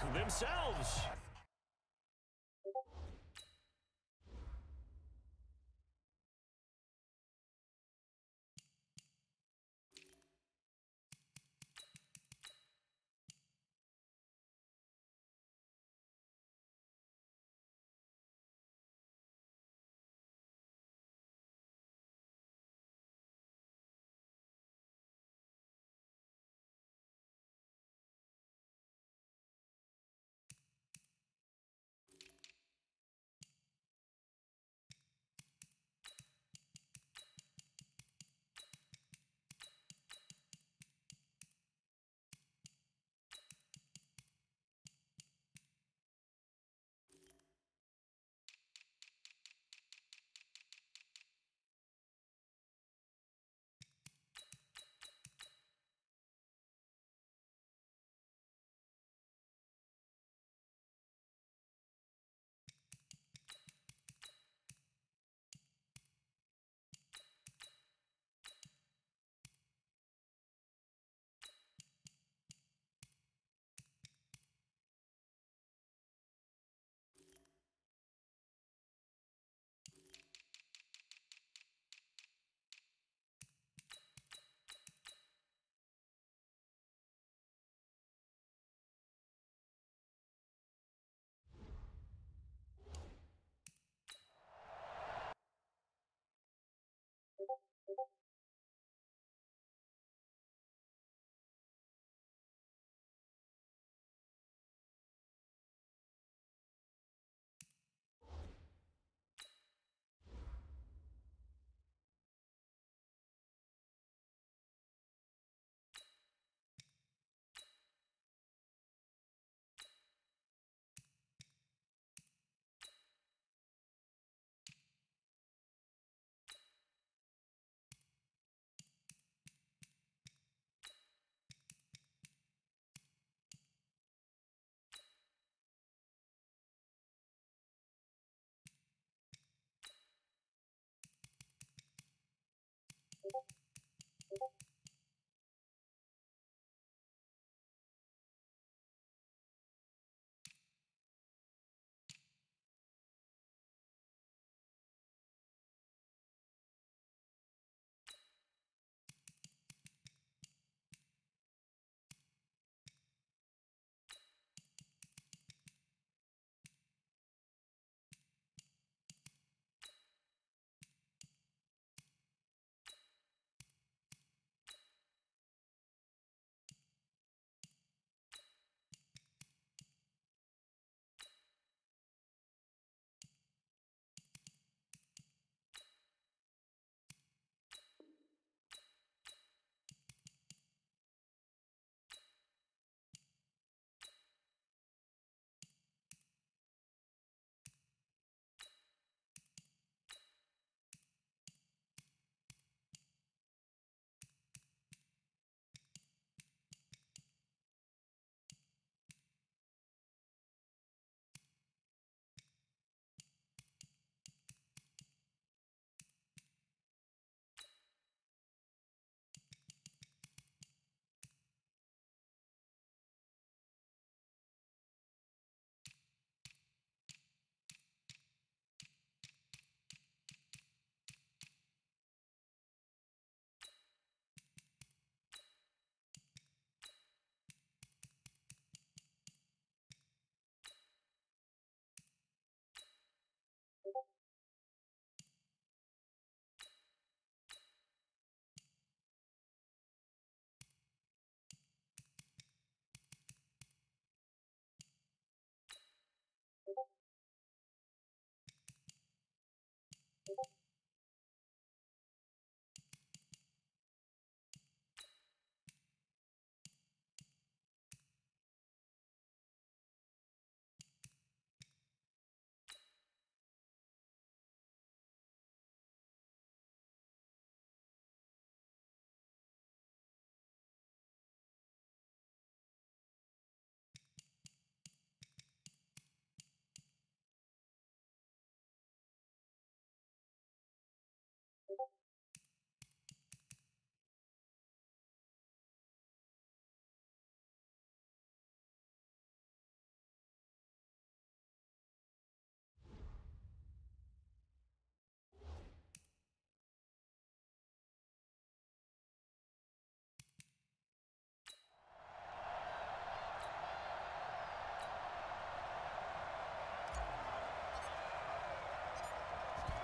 themselves.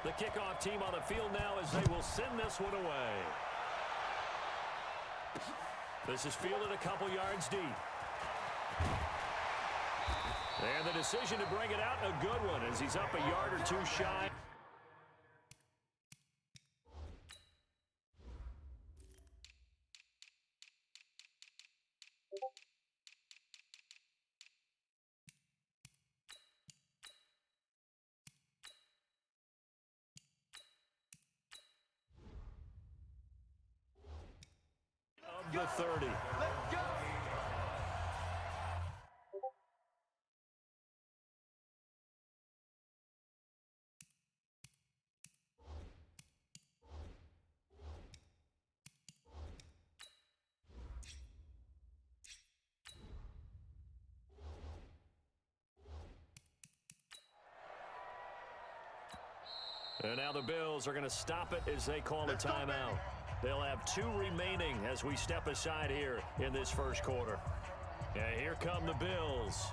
The kickoff team on the field now as they will send this one away. This is fielded a couple yards deep. And the decision to bring it out, a good one, as he's up a yard or two shy. Of the 30. Let's go. And now the Bills are going to stop it as they call a timeout. They'll have 2 remaining as we step aside here in this first quarter. And here come the Bills.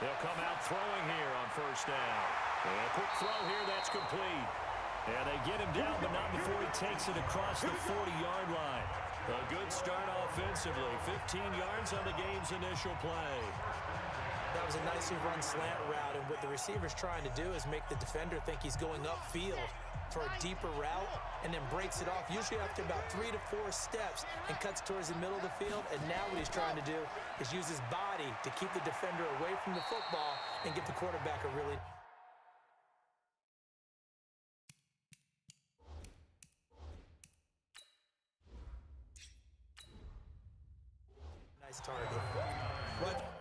They'll come out throwing here on first down. And a quick throw here, that's complete. And they get him down, but not before he takes it across the 40-yard line. A good start offensively. 15 yards on the game's initial play. That was a nicely run slant route, and what the receiver's trying to do is make the defender think he's going upfield for a deeper route, and then breaks it off, usually after about 3 to 4 steps, and cuts towards the middle of the field. And now what he's trying to do is use his body to keep the defender away from the football and get the quarterback a really nice target. What?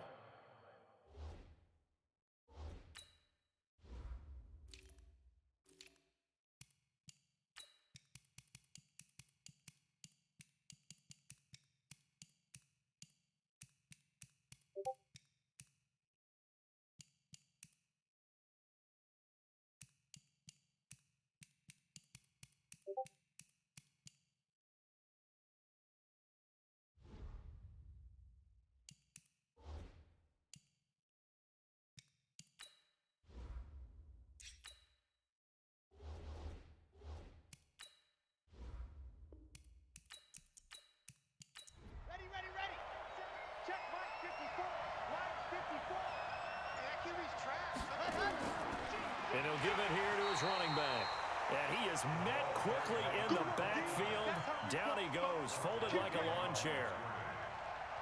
And he'll give it here to his running back. And he is met quickly in the backfield. Down he goes, folded like a lawn chair.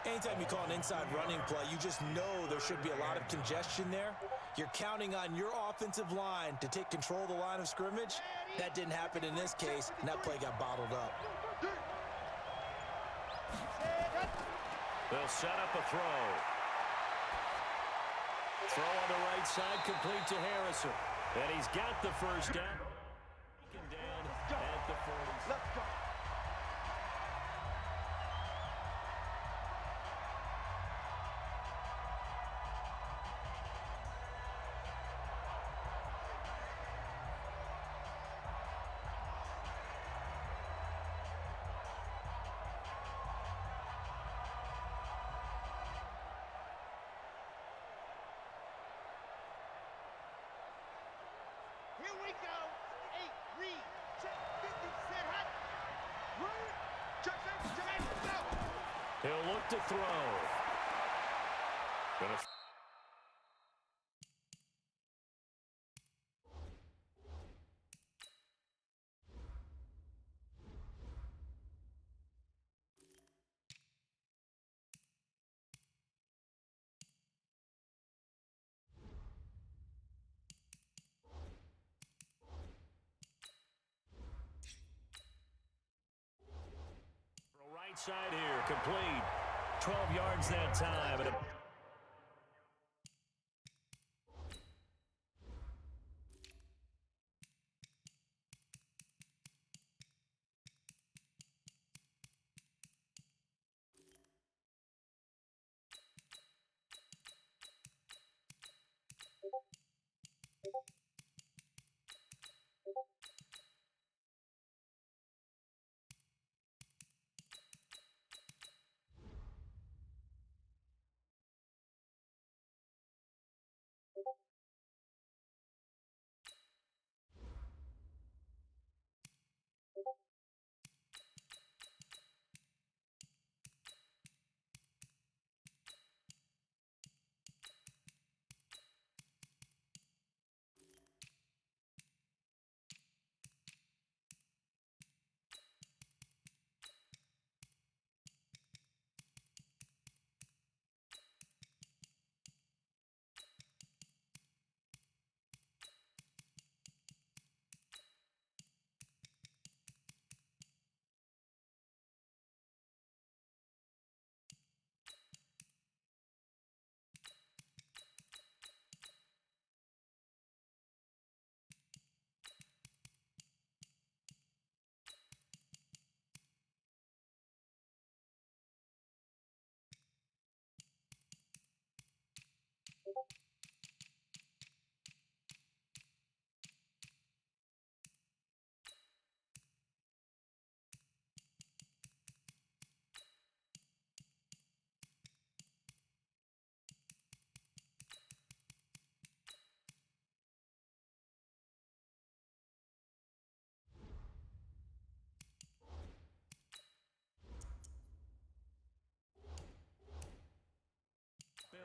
Anytime you call an inside running play, you just know there should be a lot of congestion there. You're counting on your offensive line to take control of the line of scrimmage. That didn't happen in this case, and that play got bottled up. They'll set up a throw. Throw on the right side, complete to Harrison. And he's got the first down. Down at the 40. Let's go. Here we go. 8, read, check, 50, set, hot. Root, check, go. He'll look to throw. Gonna right side here, complete. 12 yards that time. And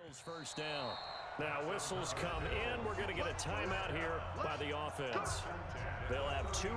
Bills first down. Now whistles come in. We're going to get a timeout here by the offense. They'll have two.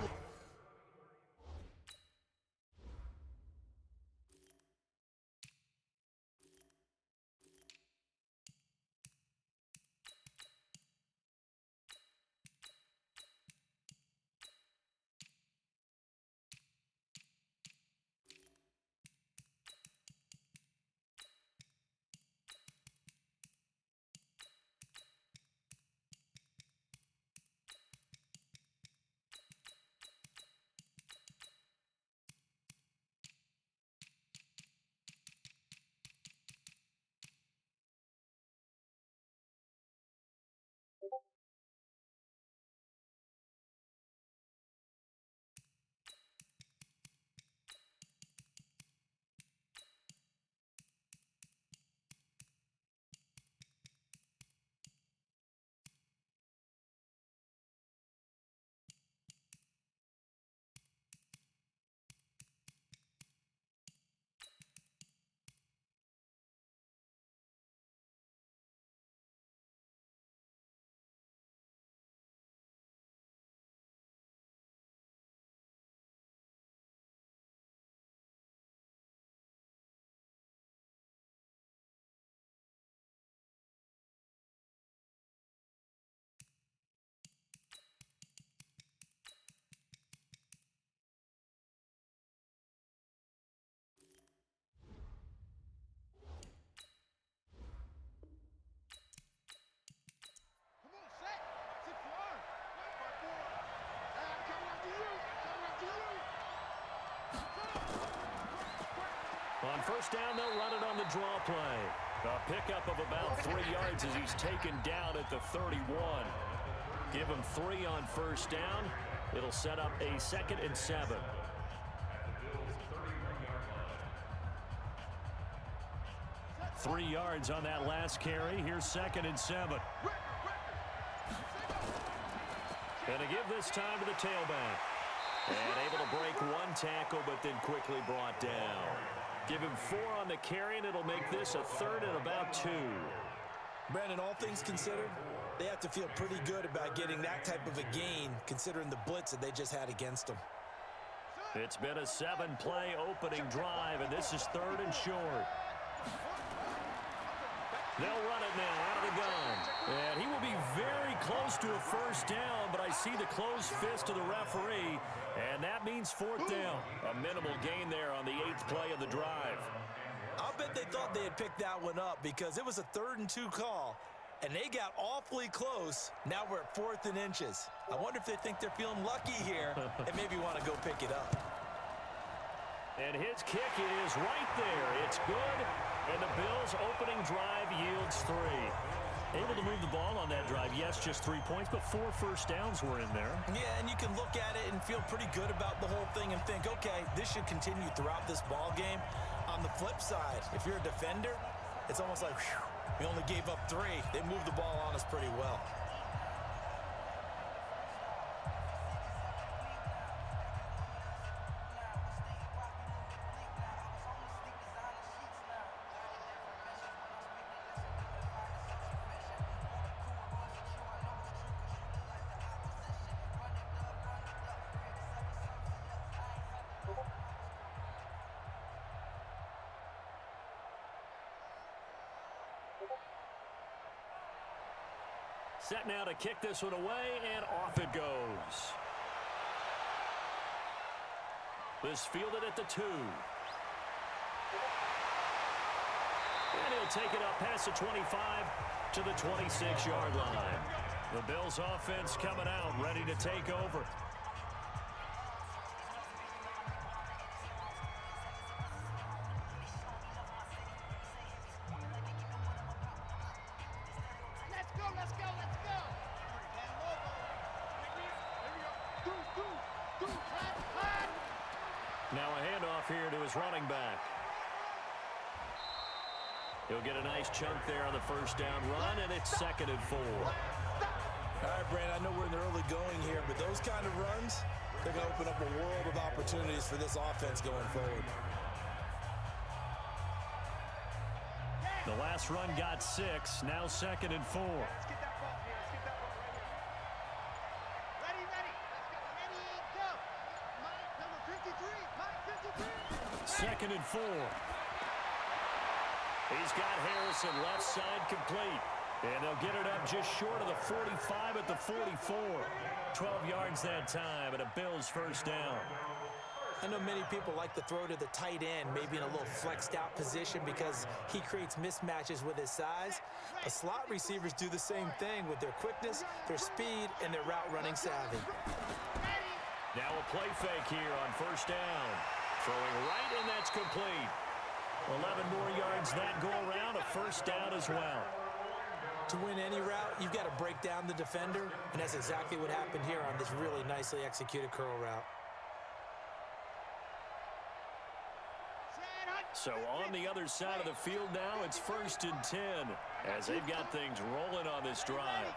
On first down, they'll run it on the draw play. A pickup of about 3 yards as he's taken down at the 31. Give him 3 on first down. It'll set up a 2nd and 7. Three yards on that last carry. Here's 2nd and 7. And to give this time to the tailback. And able to break 1 tackle, but then quickly brought down. Give him 4 on the carry, and it'll make this a 3rd and about 2. Brandon, all things considered, they have to feel pretty good about getting that type of a gain, considering the blitz that they just had against them. It's been a 7-play opening drive, and this is 3rd and short. They'll run it now out of the gun. And he will be very close to a first down, but I see the closed fist of the referee, and that means 4th down. A minimal gain there on the 8th play of the drive. I'll bet they thought they had picked that one up because it was a 3rd and 2 call, and they got awfully close. Now we're at 4th and inches. I wonder if they think they're feeling lucky here and maybe want to go pick it up. And his kick is right there. It's good. And the Bills' opening drive yields 3. Able to move the ball on that drive. Yes, just 3 points, but 4 first downs were in there. Yeah, and you can look at it and feel pretty good about the whole thing and think, okay, this should continue throughout this ball game. On the flip side, if you're a defender, it's almost like, whew, we only gave up 3. They moved the ball on us pretty well. Set now to kick this one away, and off it goes. This fielded at the 2. And he'll take it up past the 25 to the 26-yard line. The Bills offense coming out, ready to take over. Now a handoff here to his running back. He'll get a nice chunk there on the first down run, and it's 2nd and 4. All right, Brandon, I know we're in the early going here, but those kind of runs, they're going to open up a world of opportunities for this offense going forward. The last run got 6. Now 2nd and 4. Let's get that ball here. Let's get that ball right here. Ready, ready. Let's go. Mike, number 53. Mike, 53. 2nd and 4. He's got Harrison left side complete. And they'll get it up just short of the 45 at the 44. 12 yards that time, and a Bills first down. I know many people like to throw to the tight end, maybe in a little flexed out position because he creates mismatches with his size. But slot receivers do the same thing with their quickness, their speed, and their route running savvy. Now a play fake here on first down. Throwing right, and that's complete. 11 more yards that go around, a first down as well. To win any route, you've got to break down the defender, and that's exactly what happened here on this really nicely executed curl route. So on the other side of the field now, it's 1st and 10 as they've got things rolling on this drive.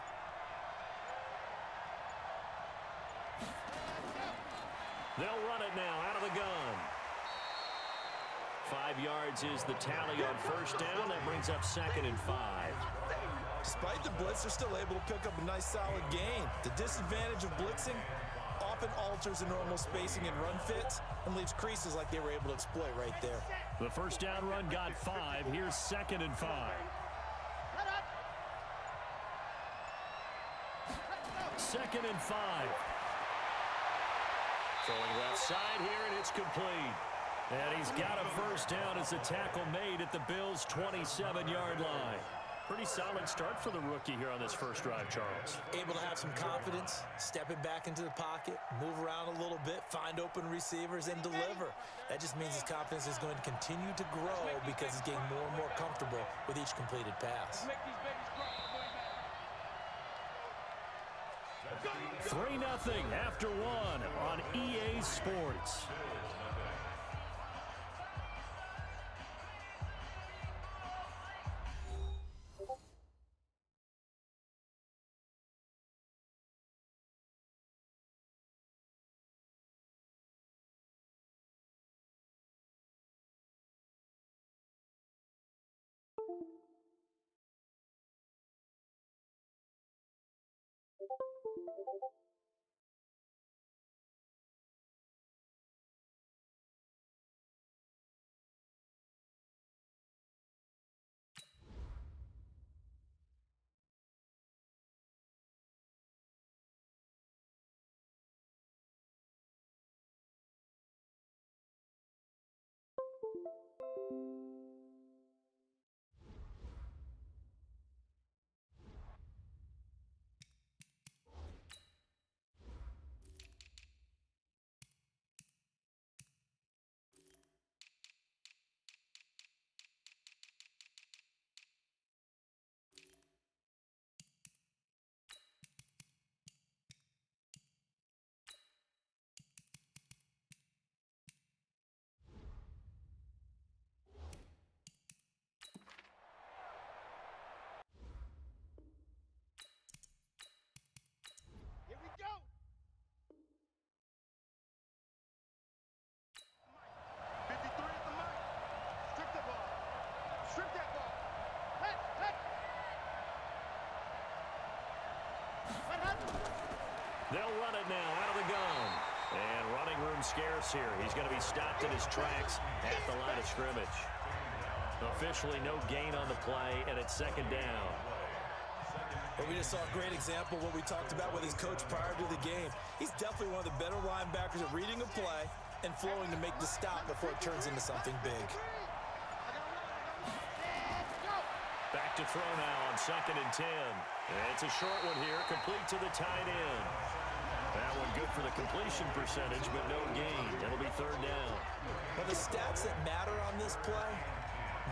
They'll run it now out of the gun. 5 yards is the tally on first down. That brings up 2nd and 5. Despite the blitz, they're still able to pick up a nice solid gain. The disadvantage of blitzing often alters the normal spacing and run fits and leaves creases like they were able to exploit right there. The first down run got 5. Here's 2nd and 5. 2nd and 5. Throwing left side here, and it's complete. And he's got a first down as the tackle made at the Bills' 27-yard line. Pretty solid start for the rookie here on this first drive, Charles. Able to have some confidence, stepping back into the pocket, move around a little bit, find open receivers, and deliver. That just means his confidence is going to continue to grow because he's getting more and more comfortable with each completed pass. 3-0 after 1 on EA Sports. Here we go. Mike. 53 is the Mike. Strip the ball. Strip that ball. Hey, hey. What happened? They'll run it now out of the gun. And running room scarce here. He's going to be stopped in his tracks at the line of scrimmage. Officially no gain on the play, and it's 2nd down. But we just saw a great example of what we talked about with his coach prior to the game. He's definitely one of the better linebackers at reading a play and flowing to make the stop before it turns into something big. Back to throw now on 2nd and 10. And it's a short one here, complete to the tight end. That one good for the completion percentage, but no gain. It'll be 3rd down. But the stats that matter on this play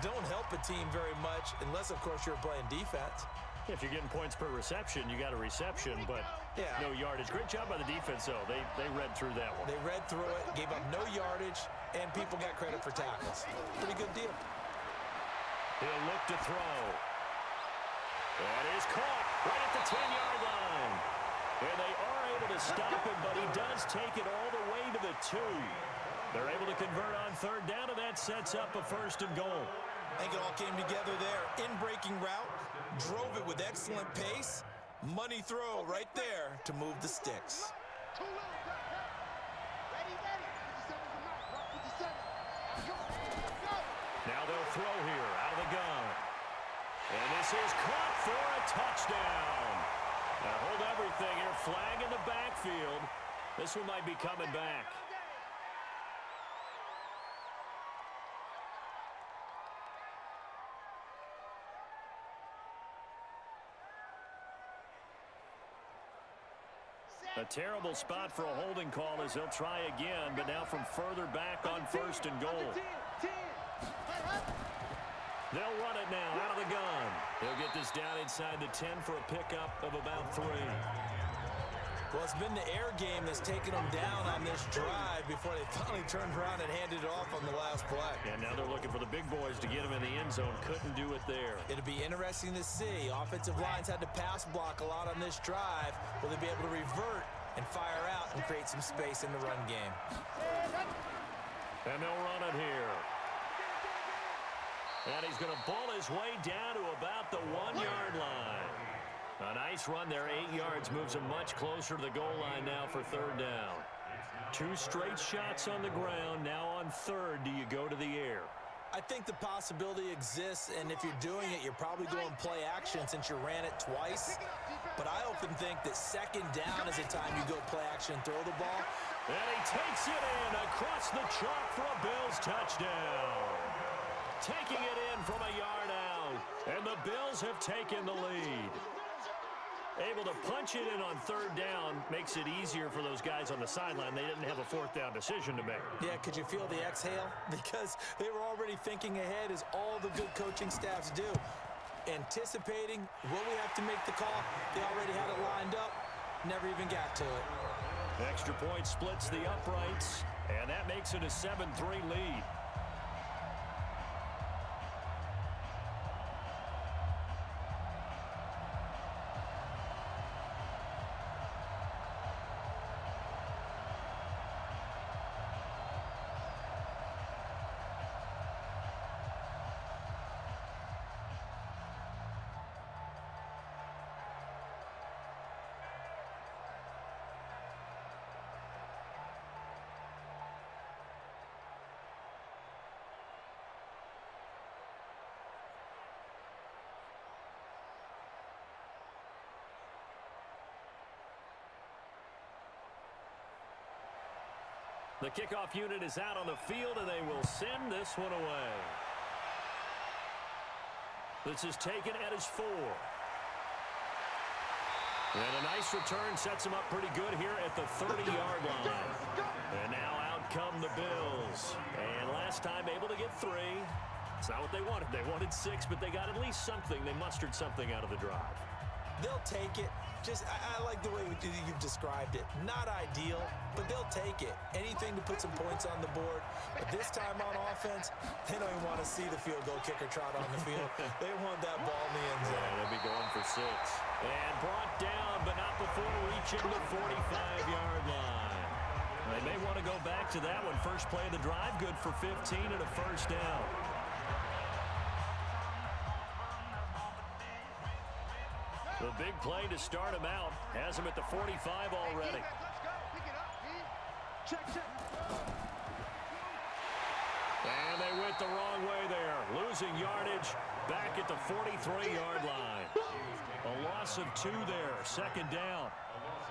don't help a team very much unless, of course, you're playing defense. If you're getting points per reception, you got a reception, but yeah, no yardage. Great job by the defense, though. They read through that one. They read through it, gave up no yardage, and people got credit for tackles. Pretty good deal. He'll look to throw. That is caught right at the 10-yard line. And they are able to stop him, but he does take it all the way to the 2. They're able to convert on 3rd down, and that sets up a 1st and goal. I think it all came together there. In-breaking route, drove it with excellent pace. Money throw right there to move the sticks. Too little, ready, ready. 57 is the mark. Rock 57. Go. Now they'll throw here out of the gun. And this is caught for a touchdown. Now hold everything here. Flag in the backfield. This one might be coming back. A terrible spot for a holding call as they'll try again, but now from further back on first and goal. They'll run it now out of the gun. They'll get this down inside the 10 for a pickup of about 3. Well, it's been the air game that's taken them down on this drive before they finally turned around and handed it off on the last play. And now they're looking for the big boys to get them in the end zone. Couldn't do it there. It'll be interesting to see. Offensive lines had to pass block a lot on this drive. Will they be able to revert and fire out and create some space in the run game? And they'll run it here. And he's going to ball his way down to about the 1-yard line. A nice run there, 8 yards, moves him much closer to the goal line now for third down. 2 straight shots on the ground. Now on third, do you go to the air? I think the possibility exists, and if you're doing it, you're probably going play action since you ran it twice. But I often think that second down is the time you go play action and throw the ball. And he takes it in across the chalk for a Bills touchdown. Taking it in from a yard out, and the Bills have taken the lead. Able to punch it in on third down makes it easier for those guys on the sideline. They didn't have a fourth down decision to make. Yeah, could you feel the exhale? Because they were already thinking ahead, as all the good coaching staffs do. Anticipating, will we have to make the call? They already had it lined up, never even got to it. Extra point splits the uprights, and that makes it a 7-3 lead. The kickoff unit is out on the field, and they will send this one away. This is taken at his 4. And a nice return sets him up pretty good here at the 30-yard line. And now out come the Bills. And last time able to get 3. It's not what they wanted. They wanted 6, but they got at least something. They mustered something out of the drive. They'll take it. I like the way you've described it. Not ideal, but they'll take it. Anything to put some points on the board. But this time on offense, they don't even want to see the field goal kicker trot on the field. They want that ball in the end zone. Yeah, they'll be going for 6. And brought down, but not before reaching the 45-yard line. They may want to go back to that one. First play of the drive, good for 15 and a first down. The big play to start him out has him at the 45 already. Let's go. Pick it up, check. And they went the wrong way there. Losing yardage back at the 43-yard line. A loss of 2 there. Second down.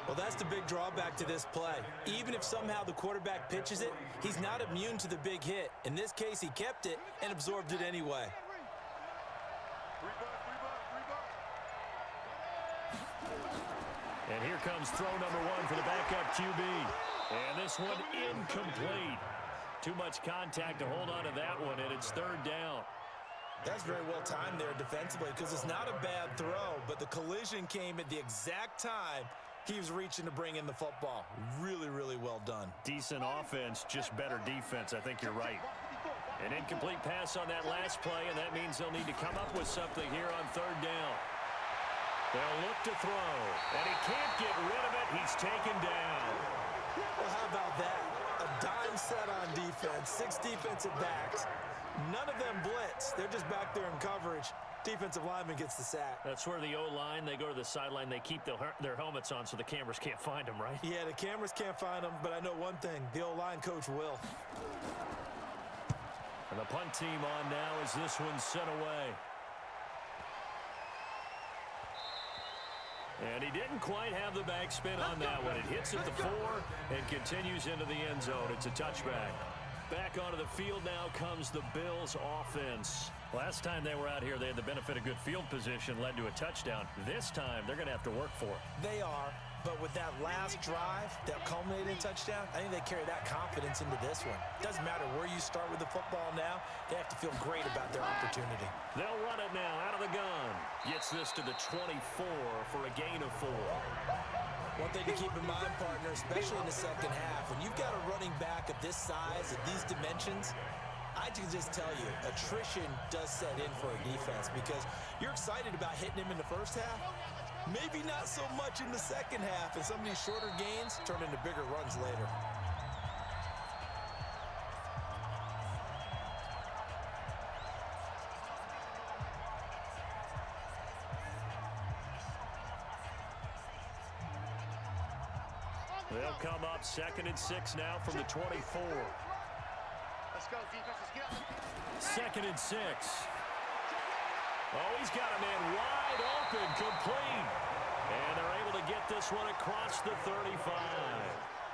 Well, that's the big drawback to this play. Even if somehow the quarterback pitches it, he's not immune to the big hit. In this case, he kept it and absorbed it anyway. And here comes throw number 1 for the backup QB. And this one incomplete. Too much contact to hold on to that one, and it's third down. That's very well timed there defensively, because it's not a bad throw, but the collision came at the exact time he was reaching to bring in the football. Really, really well done. Decent offense, just better defense. I think you're right. An incomplete pass on that last play, and that means they'll need to come up with something here on third down. They'll look to throw, and he can't get rid of it. He's taken down. Well, how about that? A dime set on defense, 6 defensive backs. None of them blitz. They're just back there in coverage. Defensive lineman gets the sack. That's where the O-line, they go to the sideline, they keep their helmets on so the cameras can't find them, right? Yeah, the cameras can't find them, but I know one thing. The O-line coach will. And the punt team on now as this one's sent away. And he didn't quite have the backspin on that one. It hits at the 4 and continues into the end zone. It's a touchback. Back onto the field now comes the Bills offense. Last time they were out here, they had the benefit of good field position, led to a touchdown. This time, they're going to have to work for it. They are, but with that last drive that culminated in touchdown, I think they carry that confidence into this one. Doesn't matter where you start with the football now, they have to feel great about their opportunity. They'll run it now out of the gun. Gets this to the 24 for a gain of 4. One thing to keep in mind, partner, especially in the second half, when you've got a running back of this size, of these dimensions, I can just tell you, attrition does set in for a defense because you're excited about hitting him in the first half. Maybe not so much in the second half, and some of these shorter gains turn into bigger runs later. They'll come up 2nd and 6 now from the 24. Let's go, defense. Let's get up. 2nd and 6. Oh, he's got a man wide open, complete. And they're able to get this one across the 35.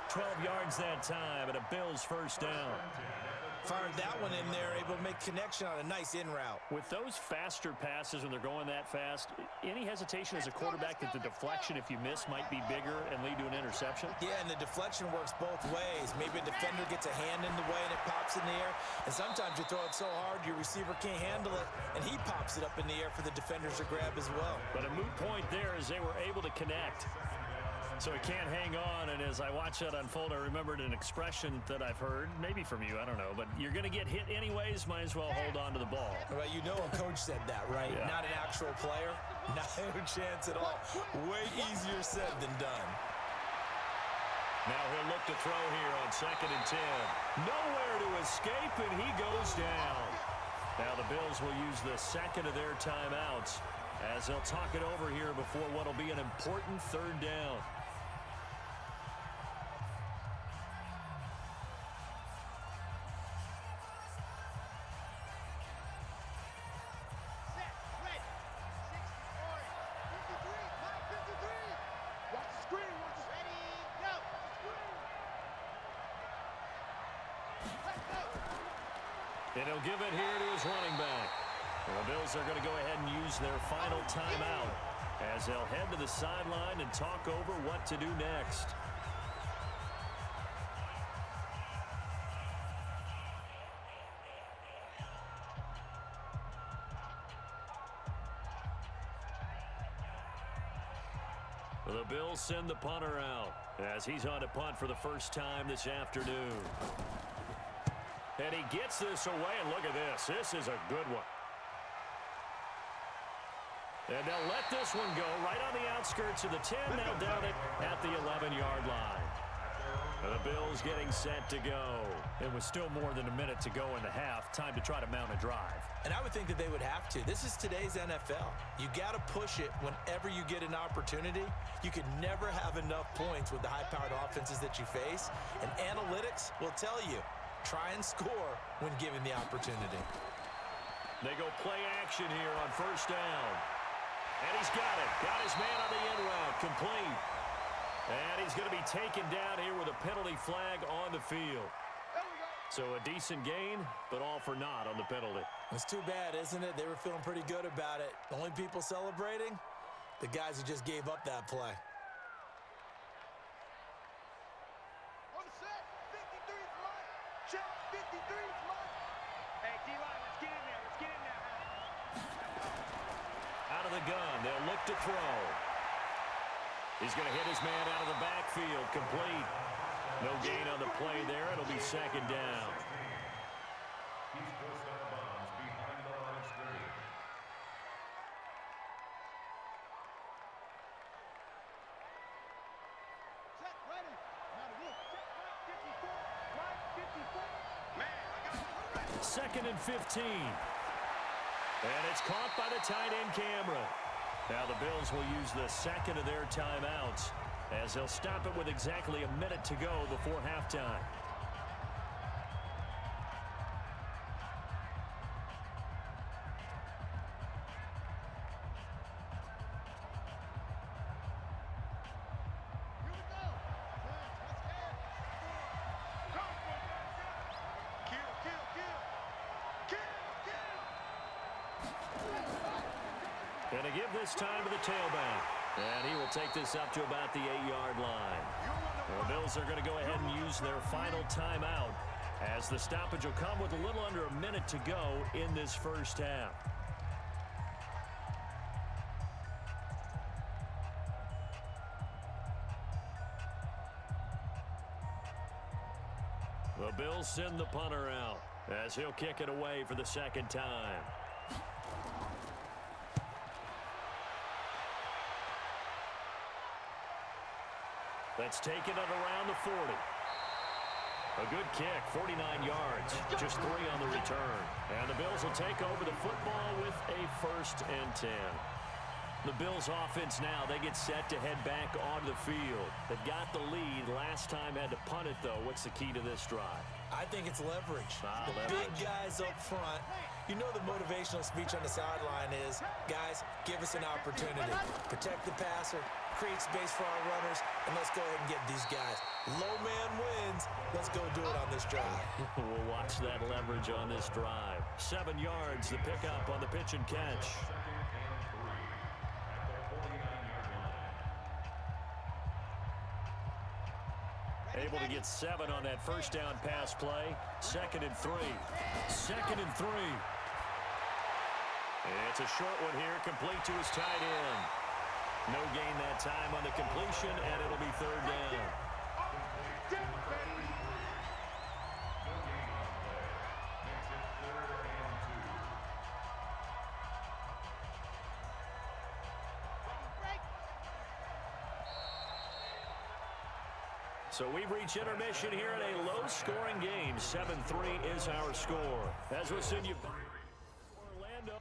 12 yards that time, and a Bills first down. Fired that one in there, able to make connection on a nice in route. With those faster passes when they're going that fast, any hesitation as a quarterback that the deflection, if you miss, might be bigger and lead to an interception? Yeah, and the deflection works both ways. Maybe a defender gets a hand in the way and it pops in the air. And sometimes you throw it so hard your receiver can't handle it, and he pops it up in the air for the defenders to grab as well. But a moot point there is they were able to connect. So he can't hang on, and as I watch that unfold, I remembered an expression that I've heard, maybe from you, I don't know, but you're going to get hit anyways, might as well hold on to the ball. Well, you know a coach said that, right? Yeah. Not an actual player. No chance at all. Way easier said than done. Now he'll look to throw here on 2nd and 10. Nowhere to escape, and he goes down. Now the Bills will use the second of their timeouts as they'll talk it over here before what will be an important 3rd down. And he'll give it here to his running back. Well, the Bills are going to go ahead and use their final timeout as they'll head to the sideline and talk over what to do next. The Bills send the punter out as he's on to punt for the first time this afternoon. And he gets this away, and look at this. This is a good one. And they'll let this one go right on the outskirts of the 10. They'll down it at the 11-yard line. And the Bills getting set to go. It was still more than a minute to go in the half. Time to try to mount a drive. And I would think that they would have to. This is today's NFL. You got to push it whenever you get an opportunity. You can never have enough points with the high-powered offenses that you face. And analytics will tell you, try and score when given the opportunity. They go play action here on first down. And he's got it. Got his man on the in route. Complete. And he's going to be taken down here with a penalty flag on the field. So a decent gain, but all for naught on the penalty. It's too bad, isn't it? They were feeling pretty good about it. The only people celebrating? The guys who just gave up that play. On the set, 53 is mine. Check, 53 is mine. Hey, D-line, let's get in there. Let's get in there. Out of the gun, they'll look to throw. He's going to hit his man out of the backfield, complete. No gain on the play there. It'll be second down. Set, ready. Now the look. Check, right 54. Right 54. Man, I got it. 2nd and 15. And it's caught by the tight end camera. Now the Bills will use the second of their timeouts as they'll stop it with exactly a minute to go before halftime. Going to give this time to the tailback. And he will take this up to about the 8-yard line. The Bills are going to go ahead and use their final timeout as the stoppage will come with a little under a minute to go in this first half. The Bills send the punter out as he'll kick it away for the second time. That's taken it around the 40. A good kick, 49 yards, just 3 on the return. And the Bills will take over the football with a 1st and 10. The Bills offense now, they get set to head back onto the field. They've got the lead. Last time had to punt it, though. What's the key to this drive? I think it's leverage. Leverage. Big guys up front. You know the motivational speech on the sideline is, guys, give us an opportunity. Protect the passer, create space for our runners, and let's go ahead and get these guys. Low man wins. Let's go do it on this drive. We'll watch that leverage on this drive. 7 yards, the pickup on the pitch and catch. Able to get 7 on that first down pass play. 2nd and 3. 2nd and 3. It's a short one here, complete to his tight end. No gain that time on the completion, and it'll be 3rd down. So we've reached intermission here in a low-scoring game. 7-3 is our score. As we'll send you back to Orlando.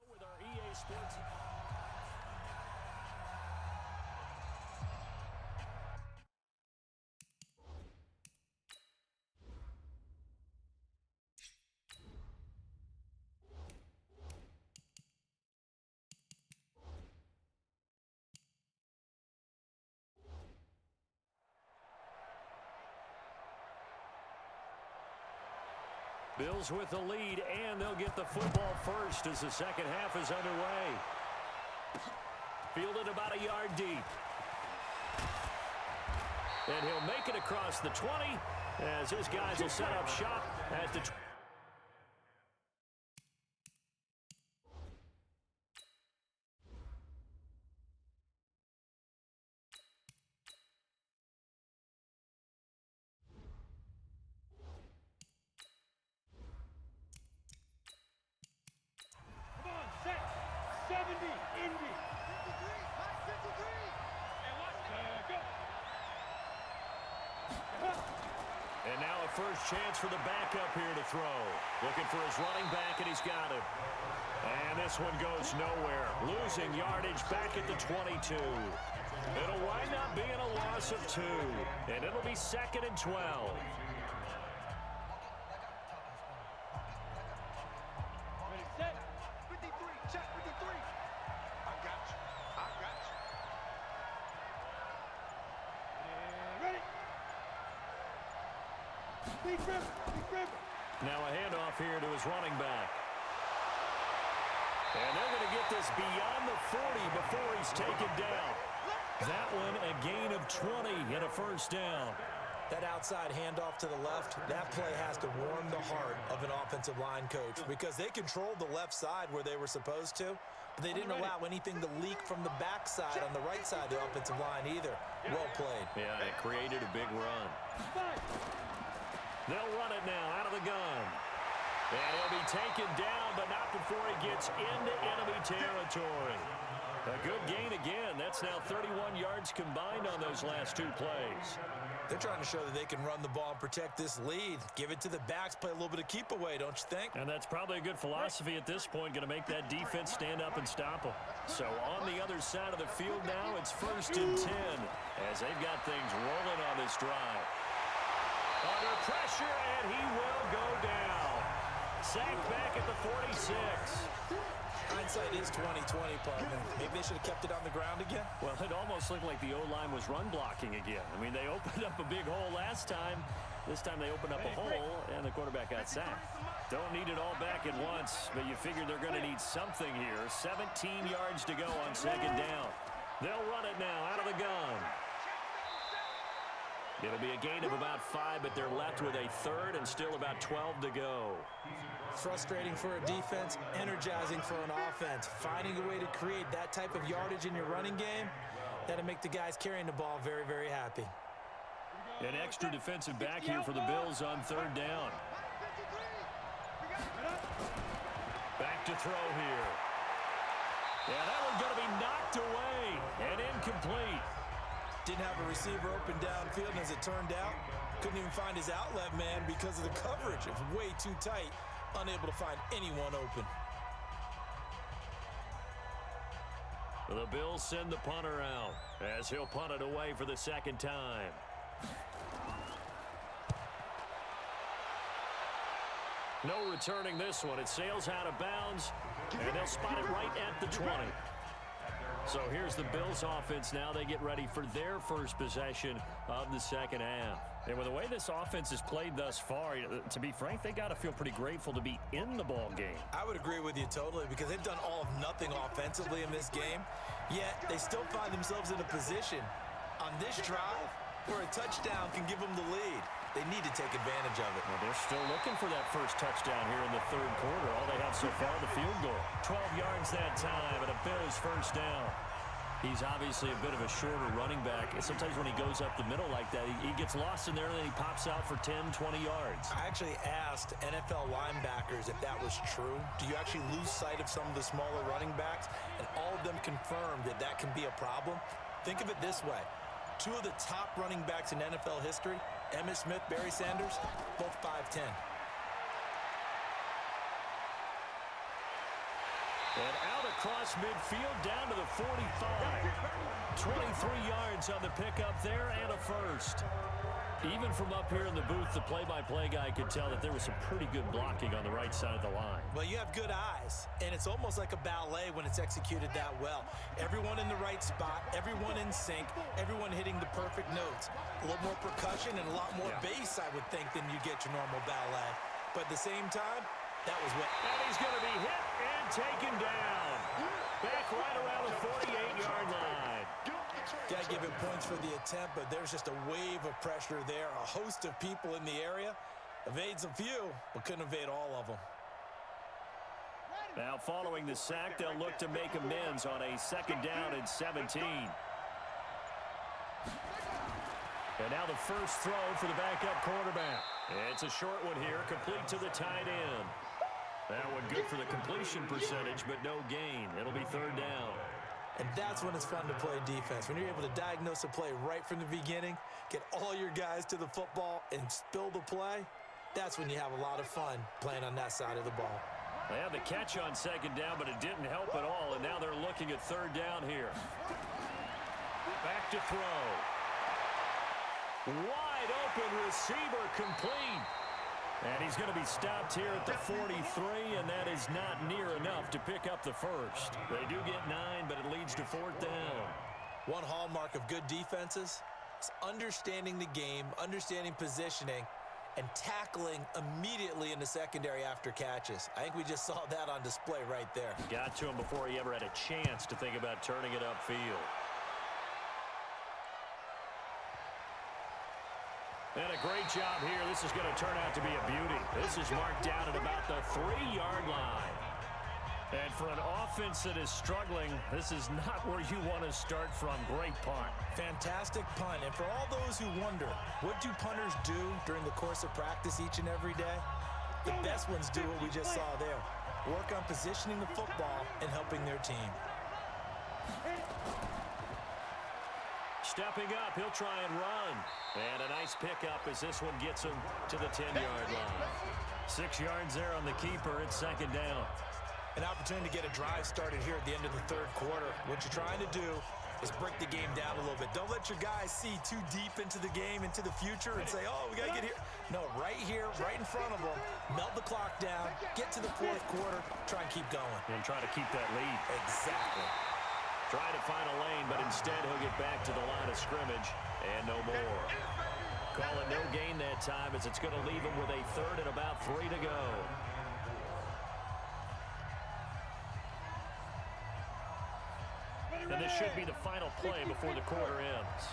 With our EA Sports. Bills with the lead, and they'll get the football first as the second half is underway. Fielded about a yard deep. And he'll make it across the 20 as his guys will set up shop at the 20. And now a first chance for the backup here to throw. Looking for his running back, and he's got it. And this one goes nowhere. Losing yardage back at the 22. It'll wind up being a loss of 2. And it'll be 2nd and 12. Ready, set. 53, check 53. I got you. I got you. Ready. Big River. Now a handoff here to his running back. And they're going to get this beyond the 40 before he's taken down. That one a gain of 20 and a first down. That outside handoff to the left, that play has to warm the heart of an offensive line coach because they controlled the left side where they were supposed to, but they didn't allow anything to leak from the backside on the right side of the offensive line either. Well played. Yeah, it created a big run. They'll run it now out of the gun. And he'll be taken down, but not before he gets into enemy territory. A good gain again. That's now 31 yards combined on those last two plays. They're trying to show that they can run the ball and protect this lead. Give it to the backs, play a little bit of keep away, don't you think? And that's probably a good philosophy at this point, going to make that defense stand up and stop them. So on the other side of the field now, it's 1st and 10 as they've got things rolling on this drive. Under pressure, and he will go down. Sacked back at the 46. Hindsight is 20/20, partner. Maybe they should have kept it on the ground again. Well, it almost looked like the O-line was run blocking again. I mean, they opened up a big hole last time. This time they opened up a hole, and the quarterback got sacked. Don't need it all back at once, but you figure they're going to need something here. 17 yards to go on 2nd down. They'll run it now out of the gun. It'll be a gain of about 5, but they're left with a 3rd and still about 12 to go. Frustrating for a defense, energizing for an offense. Finding a way to create that type of yardage in your running game, that'll make the guys carrying the ball very, very happy. An extra defensive back here for the Bills on 3rd down. Back to throw here. Yeah, that one's going to be knocked away and incomplete. Didn't have a receiver open downfield, and as it turned out, couldn't even find his outlet man because of the coverage. It was way too tight, unable to find anyone open. The Bills send the punter out as he'll punt it away for the 2nd time. No returning this one. It sails out of bounds, and they'll spot it right at the 20. So here's the Bills offense now. They get ready for their first possession of the 2nd half. And with the way this offense has played thus far, to be frank, they got to feel pretty grateful to be in the ball game. I would agree with you totally because they've done all of nothing offensively in this game, yet they still find themselves in a position on this drive where a touchdown can give them the lead. They need to take advantage of it. Well, they're still looking for that first touchdown here in the 3rd quarter. All they have so far, the field goal. 12 yards that time, and a Bills 1st down. He's obviously a bit of a shorter running back. And sometimes when he goes up the middle like that, he gets lost in there, and then he pops out for 10, 20 yards. I actually asked NFL linebackers if that was true. Do you actually lose sight of some of the smaller running backs? And all of them confirmed that that can be a problem. Think of it this way. 2 of the top running backs in NFL history, Emmitt Smith, Barry Sanders, both 5'10". And out across midfield down to the 45. 23 yards on the pickup there and a 1st. Even from up here in the booth, the play-by-play guy could tell that there was some pretty good blocking on the right side of the line. Well, you have good eyes, and it's almost like a ballet when it's executed that well. Everyone in the right spot, everyone in sync, everyone hitting the perfect notes. A little more percussion and a lot more bass, I would think, than you get your normal ballet. But at the same time, that was what... And he's going to be hit and taken down. Back right around the 48-yard line. Got to give him points for the attempt, but there's just a wave of pressure there. A host of people in the area. Evades a few, but couldn't evade all of them. Now following the sack, they'll look to make amends on a 2nd down and 17. And now the first throw for the backup quarterback. It's a short one here, complete to the tight end. That one good for the completion percentage, but no gain. It'll be 3rd down. And that's when it's fun to play defense. When you're able to diagnose a play right from the beginning, get all your guys to the football and spill the play, that's when you have a lot of fun playing on that side of the ball. They had the catch on 2nd down, but it didn't help at all, and now they're looking at 3rd down here. Back to throw. Wide open receiver complete. And he's going to be stopped here at the 43, and that is not near enough to pick up the 1st. They do get 9, but it leads to 4th down. One hallmark of good defenses is understanding the game, understanding positioning, and tackling immediately in the secondary after catches. I think we just saw that on display right there. Got to him before he ever had a chance to think about turning it upfield. And a great job here. This is going to turn out to be a beauty. This is marked down at about the 3-yard line. And for an offense that is struggling, this is not where you want to start from. Great punt. Fantastic punt. And for all those who wonder, what do punters do during the course of practice each and every day? The best ones do what we just saw there. Work on positioning the football and helping their team. Stepping up, he'll try and run. And a nice pickup as this one gets him to the 10-yard line. 6 yards there on the keeper. It's second down. An opportunity to get a drive started here at the end of the third quarter. What you're trying to do is break the game down a little bit. Don't let your guys see too deep into the game, into the future, and say, oh, we got to get here. No, right here, right in front of them, melt the clock down, get to the fourth quarter, try and keep going. And try to keep that lead. Exactly. Try to find a lane, but instead he'll get back to the line of scrimmage, and no more. Call it no gain that time as it's going to leave him with a third and about 3 to go. And this should be the final play before the quarter ends.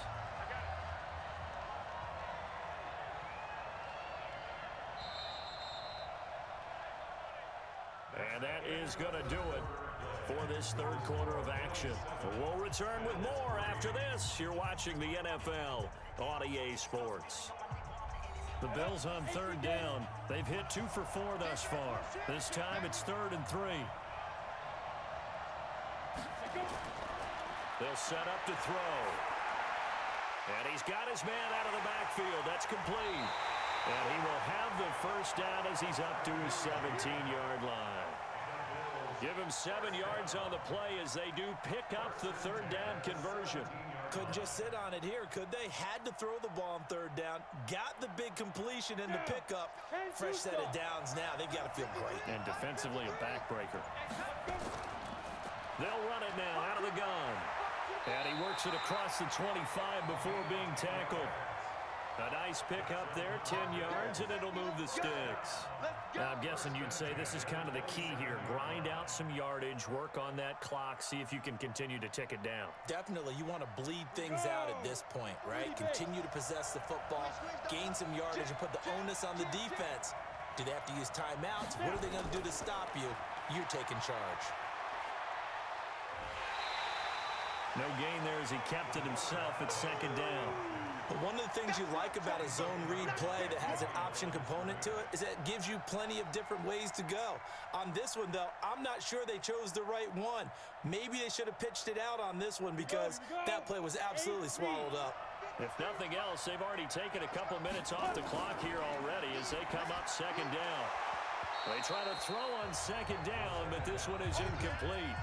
And that is going to do it for this third quarter of action. We'll return with more after this. You're watching the NFL on EA Sports. The Bills on third down. They've hit 2 for 4 thus far. This time it's 3rd and 3. They'll set up to throw. And he's got his man out of the backfield. That's complete. And he will have the first down as he's up to his 17-yard line. Give him 7 yards on the play as they do pick up the third down conversion. Couldn't just sit on it here, could they? Had to throw the ball on third down. Got the big completion in the pickup. Fresh set of downs now. They've got to feel great. And defensively a backbreaker. They'll run it now out of the gun. And he works it across the 25 before being tackled. A nice pickup there, 10 yards, and it'll move the sticks. Now, I'm guessing you'd say this is kind of the key here. Grind out some yardage, work on that clock, see if you can continue to tick it down. Definitely, you want to bleed things out at this point, right? Continue to possess the football, gain some yardage, and put the onus on the defense. Do they have to use timeouts? What are they going to do to stop you? You're taking charge. No gain there as he kept it himself at second down. But one of the things you like about a zone read play that has an option component to it is that it gives you plenty of different ways to go. On this one, though, I'm not sure they chose the right one. Maybe they should have pitched it out on this one because that play was absolutely swallowed up. If nothing else, they've already taken a couple minutes off the clock here already as they come up second down. They try to throw on second down, but this one is incomplete.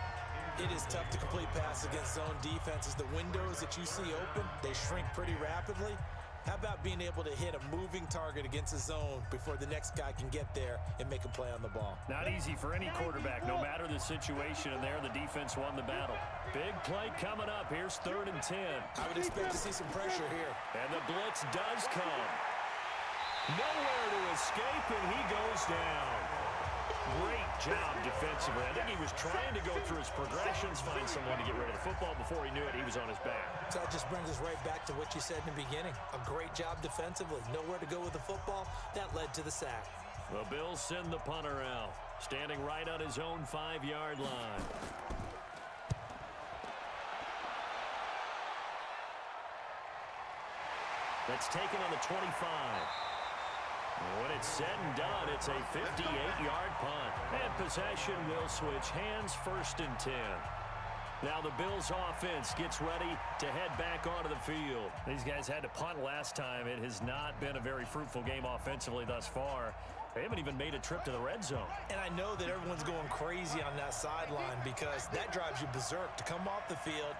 It is tough to complete passes against zone defenses. The windows that you see open, they shrink pretty rapidly. How about being able to hit a moving target against a zone before the next guy can get there and make a play on the ball? Not easy for any quarterback, no matter the situation, and there the defense won the battle. Big play coming up. Here's 3rd and 10. I would expect to see some pressure here. And the blitz does come. Nowhere to escape, and he goes down. Great job defensively. I think he was trying to go through his progressions, find someone to get rid of the football. Before he knew it, he was on his back. So that just brings us right back to what you said in the beginning. A great job defensively. Nowhere to go with the football. That led to the sack. The Bills send the punter out, standing right on his own 5-yard line. That's taken on the 25. When it's said and done, it's a 58-yard punt. And possession will switch hands, 1st and 10. Now the Bills offense gets ready to head back onto the field. These guys had to punt last time. It has not been a very fruitful game offensively thus far. They haven't even made a trip to the red zone. And I know that everyone's going crazy on that sideline because that drives you berserk to come off the field,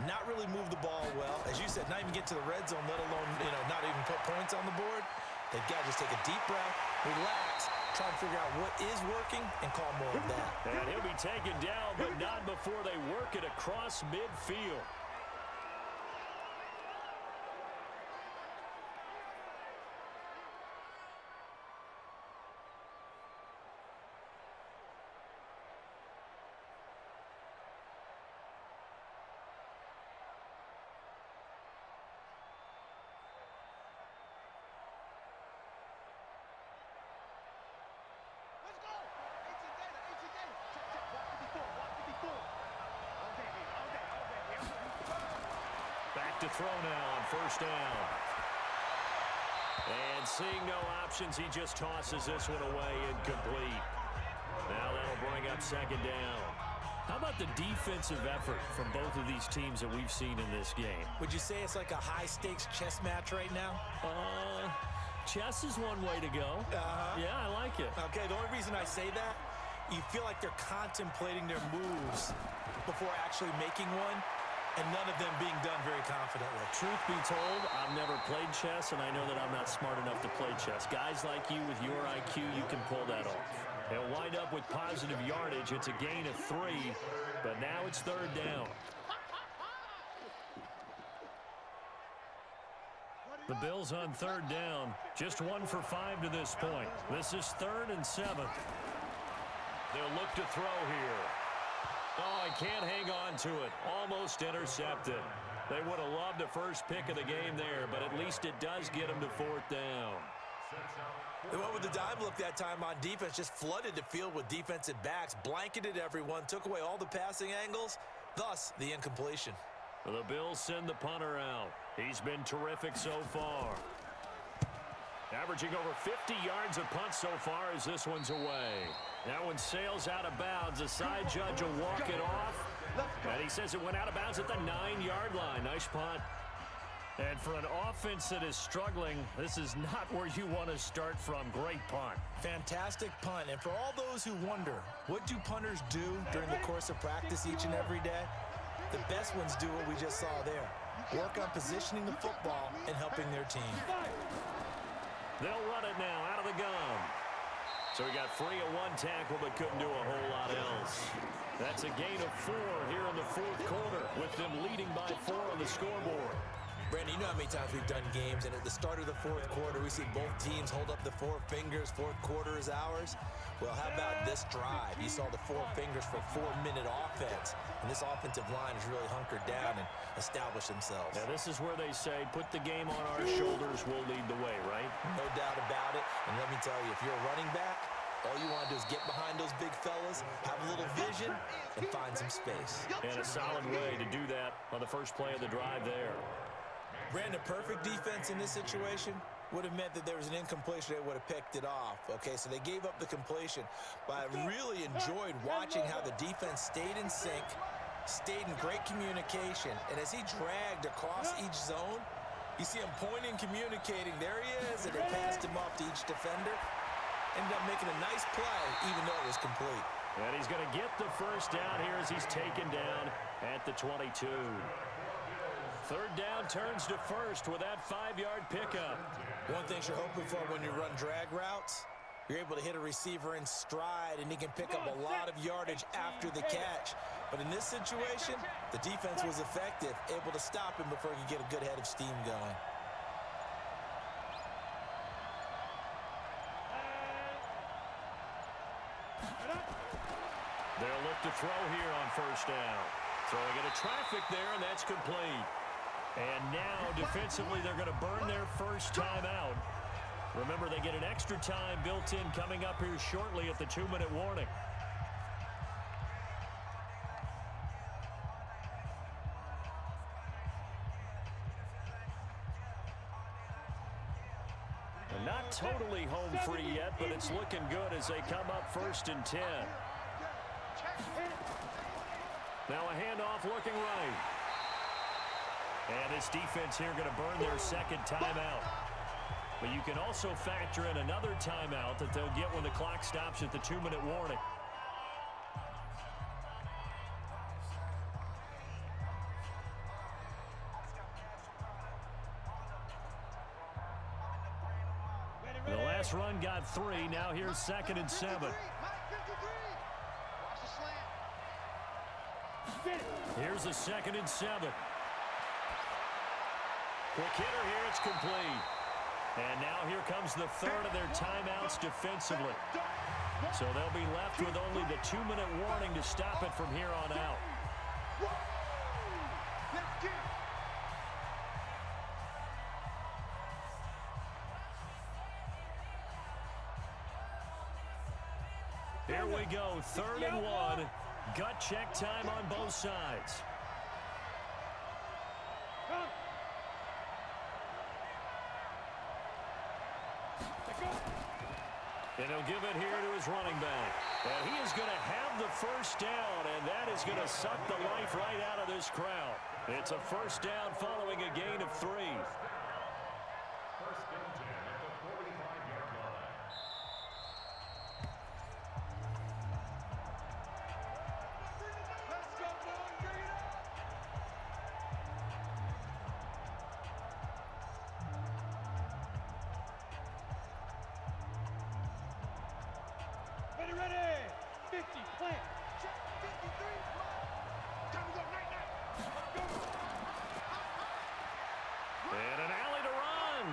not really move the ball well. As you said, not even get to the red zone, let alone, not even put points on the board. They've got to just take a deep breath, relax, try and figure out what is working, and call more of that. And he'll be taken down, but not before they work it across midfield. to throw now on first down. And seeing no options, he just tosses this one away, incomplete. Now that'll bring up second down. How about the defensive effort from both of these teams that we've seen in this game? Would you say it's like a high-stakes chess match right now? Chess is one way to go. Yeah, I like it. Okay, the only reason I say that, you feel like they're contemplating their moves before actually making one, and none of them being done very confidently. Truth be told, I've never played chess, and I know that I'm not smart enough to play chess. Guys like you with your IQ, you can pull that off. They'll wind up with positive yardage. It's a gain of 3, but now it's third down. The Bills on third down, just 1 for 5 to this point. This is 3rd and 7. They'll look to throw here. Oh, I can't hang on to it. Almost intercepted. They would have loved a first pick of the game there, but at least it does get them to 4th down. They went with the dime look that time on defense, just flooded the field with defensive backs, blanketed everyone, took away all the passing angles, thus the incompletion. The Bills send the punter out. He's been terrific so far. Averaging over 50 yards a punt so far as this one's away. That one sails out of bounds. The side judge will walk it off. And he says it went out of bounds at the 9-yard line. Nice punt. And for an offense that is struggling, this is not where you want to start from. Great punt. Fantastic punt. And for all those who wonder, what do punters do during the course of practice each and every day? The best ones do what we just saw there. Work on positioning the football and helping their team. They'll run it now out of the gun. So he got free of 1 tackle but couldn't do a whole lot else. That's a gain of 4 here in the 4th quarter with them leading by 4 on the scoreboard. Brandon, you know how many times we've done games, and at the start of the 4th quarter, we see both teams hold up the 4 fingers, 4th quarter is ours. Well, how about this drive? You saw the 4 fingers for 4-minute offense, and this offensive line has really hunkered down and established themselves. Now, this is where they say, put the game on our shoulders, we'll lead the way, right? No doubt about it, and let me tell you, if you're a running back, all you want to do is get behind those big fellas, have a little vision, and find some space. And a solid way to do that on the first play of the drive there. Brandon, perfect defense in this situation would have meant that there was an incompletion. They would have picked it off. Okay, so they gave up the completion. But I really enjoyed watching how the defense stayed in sync, stayed in great communication. And as he dragged across each zone, you see him pointing, communicating. There he is, and they passed him off to each defender. Ended up making a nice play, even though it was complete. And he's going to get the first down here as he's taken down at the 22. Third down turns to first with that 5-yard pickup. One thing you're hoping for when you run drag routes, you're able to hit a receiver in stride, and he can pick up a lot of yardage after the catch. But in this situation, the defense was effective, able to stop him before he could get a good head of steam going. They'll look to throw here on first down. Throwing into traffic there, and that's complete. And now, defensively, they're going to burn their first timeout. Remember, they get an extra time built in coming up here shortly at the 2-minute warning. They're not totally home free yet, but it's looking good as they come up 1st and 10. Now a handoff looking right. And this defense here going to burn their second timeout. But you can also factor in another timeout that they'll get when the clock stops at the 2-minute warning. The last run got 3. Now here's 2nd and 7. Here's a 2nd and 7. Quick hitter here, it's complete. And now here comes the third of their timeouts defensively. So they'll be left with only the 2-minute warning to stop it from here on out. Here we go, 3rd and 1. Gut check time on both sides. And he'll give it here to his running back. And he is going to have the first down, and that is going to suck the life right out of this crowd. It's a first down following a gain of 3. First down jam at the 45-yard line. Let's go, boys. Bring it up. Ready, ready. 50, plant. Check, 53, plant. Time to go, night, night. Let's go. And an alley to run.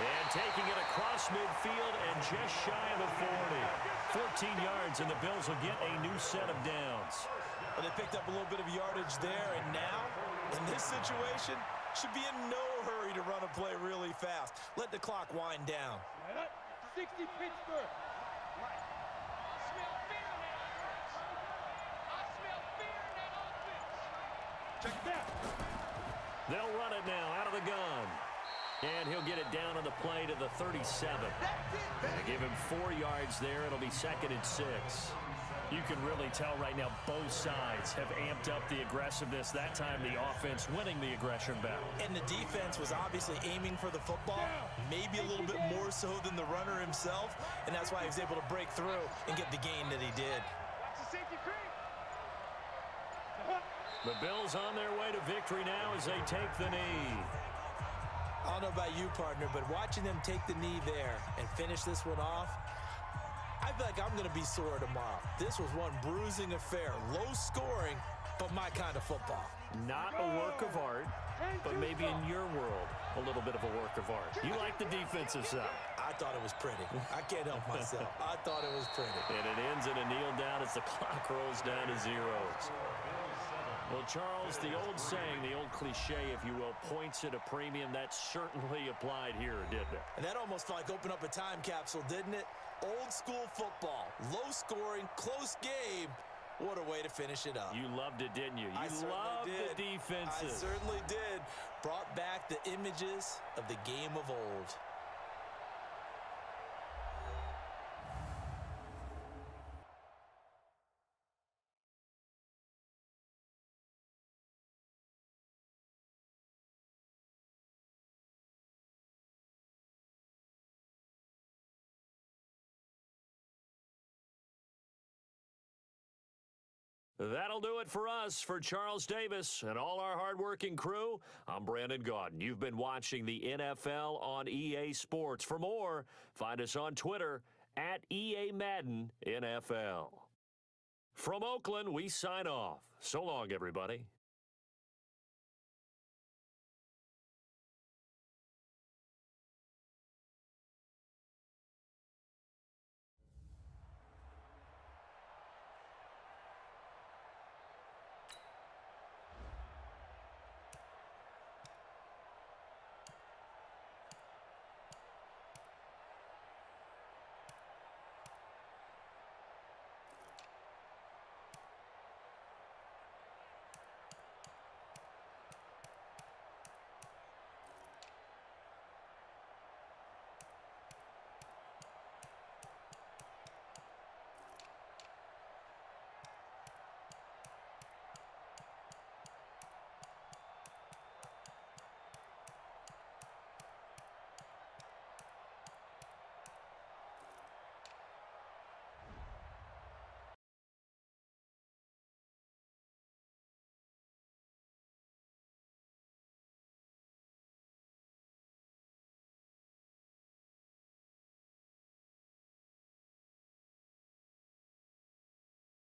And taking it across midfield and just shy of the 40. 14 yards, and the Bills will get a new set of downs. Well, they picked up a little bit of yardage there, and now, in this situation, should be in no hurry to run a play really fast. Let the clock wind down. Right up. 60, Pittsburgh. Right. I smell fear in that offense. I smell fear in that offense. Check that. They'll run it now out of the gun. And he'll get it down on the play to the 37. They give him 4 yards there. It'll be 2nd and 6. You can really tell right now both sides have amped up the aggressiveness. That time the offense winning the aggression battle. And the defense was obviously aiming for the football, maybe a little bit more so than the runner himself, and that's why he was able to break through and get the gain that he did. Watch the safety creep. The Bills on their way to victory now as they take the knee. I don't know about you, partner, but watching them take the knee there and finish this one off, I feel like I'm going to be sore tomorrow. This was one bruising affair, low scoring, but my kind of football. Not a work of art, but maybe in your world, a little bit of a work of art. You like the defensive side. I thought it was pretty. I can't help myself. I thought it was pretty. And it ends in a kneel down as the clock rolls down to zeros. Well, Charles, the old saying, the old cliche, if you will, points at a premium, that certainly applied here, didn't it? And that almost felt like opened up a time capsule, didn't it? Old school football, low scoring, close game. What a way to finish it up. You loved it, didn't you? I You loved the defenses. I certainly did. Brought back the images of the game of old. That'll do it for us. For Charles Davis and all our hardworking crew, I'm Brandon Gaudin. You've been watching the NFL on EA Sports. For more, find us on Twitter at EA Madden NFL. From Oakland, we sign off. So long, everybody.